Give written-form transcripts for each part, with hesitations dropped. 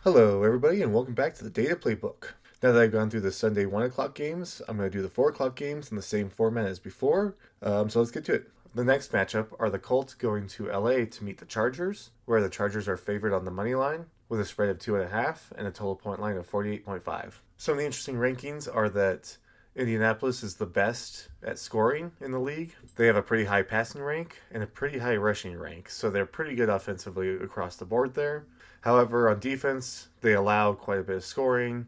Hello, everybody, and welcome back to the Data Playbook. Now that I've gone through the Sunday 1 o'clock games, I'm going to do the 4 o'clock games in the same format as before. So let's get to it. The next matchup are the Colts going to LA to meet the Chargers, where the Chargers are favored on the money line with a spread of 2.5 and a total point line of 48.5. Some of the interesting rankings are that Indianapolis is the best at scoring in the league. They have a pretty high passing rank and a pretty high rushing rank, so they're pretty good offensively across the board there. However, on defense, they allow quite a bit of scoring.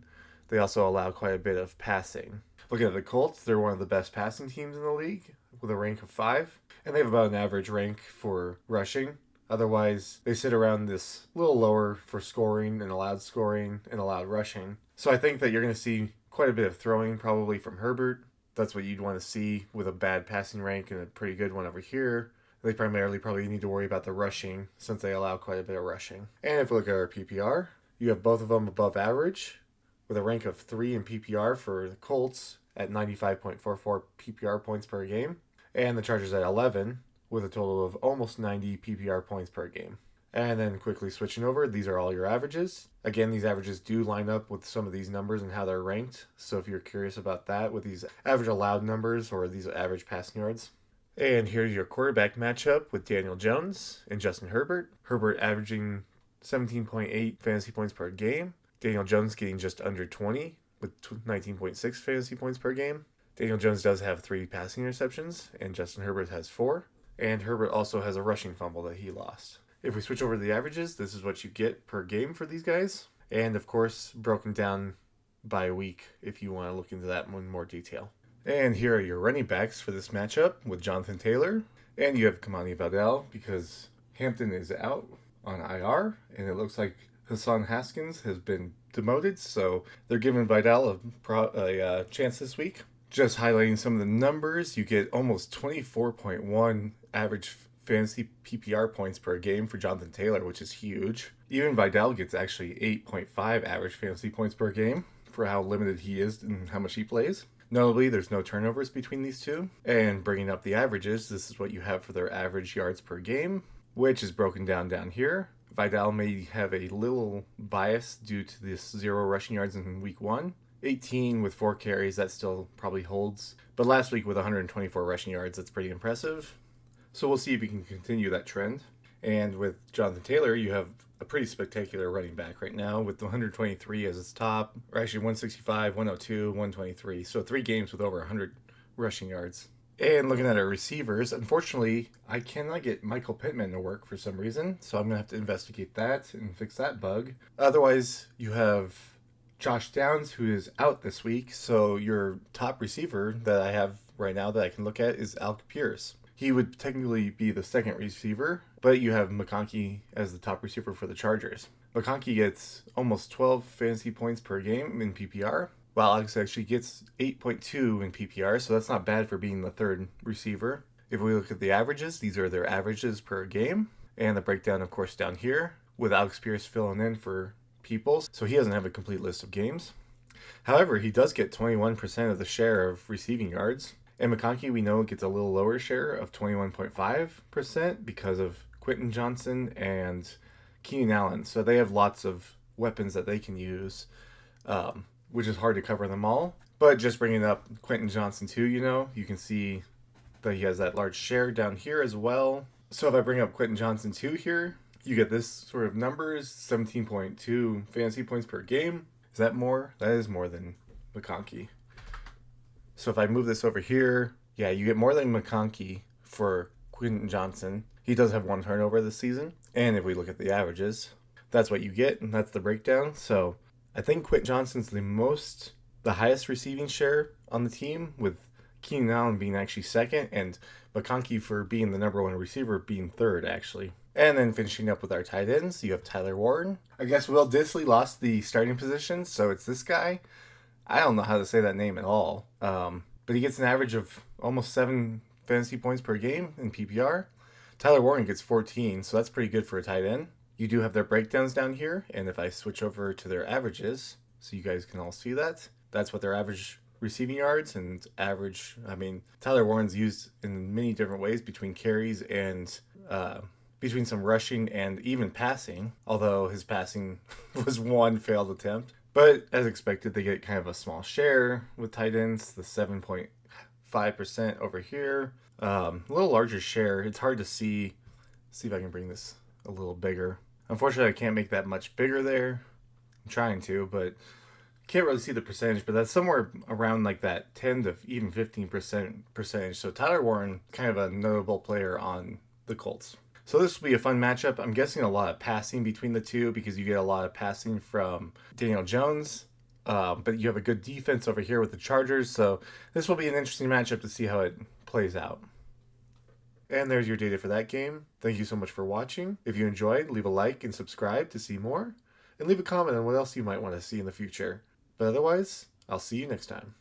They also allow quite a bit of passing. Looking at the Colts, they're one of the best passing teams in the league with a rank of 5, and they have about an average rank for rushing. Otherwise, they sit around this little lower for scoring and allowed rushing. So I think that you're going to see quite a bit of throwing probably from Herbert. That's what you'd want to see with a bad passing rank and a pretty good one over here. They primarily probably need to worry about the rushing since they allow quite a bit of rushing. And if we look at our PPR, you have both of them above average with a rank of 3 in PPR for the Colts at 95.44 PPR points per game, and the Chargers at 11 with a total of almost 90 PPR points per game. And then quickly switching over, these are all your averages. Again, these averages do line up with some of these numbers and how they're ranked. So if you're curious about that with these average allowed numbers or these average passing yards. And here's your quarterback matchup with Daniel Jones and Justin Herbert. Herbert averaging 17.8 fantasy points per game. Daniel Jones getting just under 20 with 19.6 fantasy points per game. Daniel Jones does have 3 passing interceptions, and Justin Herbert has 4. And Herbert also has a rushing fumble that he lost. If we switch over to the averages, this is what you get per game for these guys. And of course, broken down by week if you want to look into that in more detail. And here are your running backs for this matchup with Jonathan Taylor. And you have Kamani Vidal because Hampton is out on IR. And it looks like Hassan Haskins has been demoted. So they're giving Vidal a chance this week. Just highlighting some of the numbers, you get almost 24.1 average fantasy PPR points per game for Jonathan Taylor, which is huge. Even Vidal gets actually 8.5 average fantasy points per game for how limited he is and how much he plays. Notably, there's no turnovers between these two. And bringing up the averages, this is what you have for their average yards per game, which is broken down here. Vidal may have a little bias due to this 0 rushing yards in week 1. 18 with 4 carries, that still probably holds. But last week with 124 rushing yards, that's pretty impressive. So we'll see if we can continue that trend. And with Jonathan Taylor, you have a pretty spectacular running back right now with 123 as his top, or actually 165, 102, 123. So 3 games with over 100 rushing yards. And looking at our receivers, unfortunately, I cannot get Michael Pittman to work for some reason. So I'm going to have to investigate that and fix that bug. Otherwise, you have Josh Downs, who is out this week. So your top receiver that I have right now that I can look at is Alec Pierce. He would technically be the second receiver, but you have McConkey as the top receiver for the Chargers. McConkey gets almost 12 fantasy points per game in PPR, while Alex actually gets 8.2 in PPR, so that's not bad for being the third receiver. If we look at the averages, these are their averages per game, and the breakdown, of course, down here, with Alex Pierce filling in for people, so he doesn't have a complete list of games. However, he does get 21% of the share of receiving yards. And McConkey, we know, gets a little lower share of 21.5% because of Quentin Johnson and Keenan Allen. So they have lots of weapons that they can use, which is hard to cover them all. But just bringing up Quentin Johnson too, you can see that he has that large share down here as well. So if I bring up Quentin Johnson too here, you get this sort of numbers, 17.2 fantasy points per game. Is that more? That is more than McConkey. So if I move this over here, yeah, you get more than McConkey for Quentin Johnson. He does have 1 turnover this season. And if we look at the averages, that's what you get, and that's the breakdown. So I think Quentin Johnson's the highest receiving share on the team, with Keenan Allen being actually second, and McConkey for being the number 1 receiver being third, actually. And then finishing up with our tight ends, you have Tyler Warren. I guess Will Disley lost the starting position, so it's this guy. I don't know how to say that name at all. But he gets an average of almost 7 fantasy points per game in PPR. Tyler Warren gets 14, so that's pretty good for a tight end. You do have their breakdowns down here, and if I switch over to their averages, so you guys can all see that, that's what their average receiving yards and average. Tyler Warren's used in many different ways between carries and between some rushing and even passing, although his passing was one failed attempt. But as expected, they get kind of a small share with tight ends, the 7.5% over here. A little larger share. It's hard to see. See if I can bring this a little bigger. Unfortunately, I can't make that much bigger there. I'm trying to, but can't really see the percentage, but that's somewhere around like that 10 to even 15% percentage. So Tyler Warren, kind of a notable player on the Colts. So this will be a fun matchup. I'm guessing a lot of passing between the two because you get a lot of passing from Daniel Jones. But you have a good defense over here with the Chargers. So this will be an interesting matchup to see how it plays out. And there's your data for that game. Thank you so much for watching. If you enjoyed, leave a like and subscribe to see more. And leave a comment on what else you might want to see in the future. But otherwise, I'll see you next time.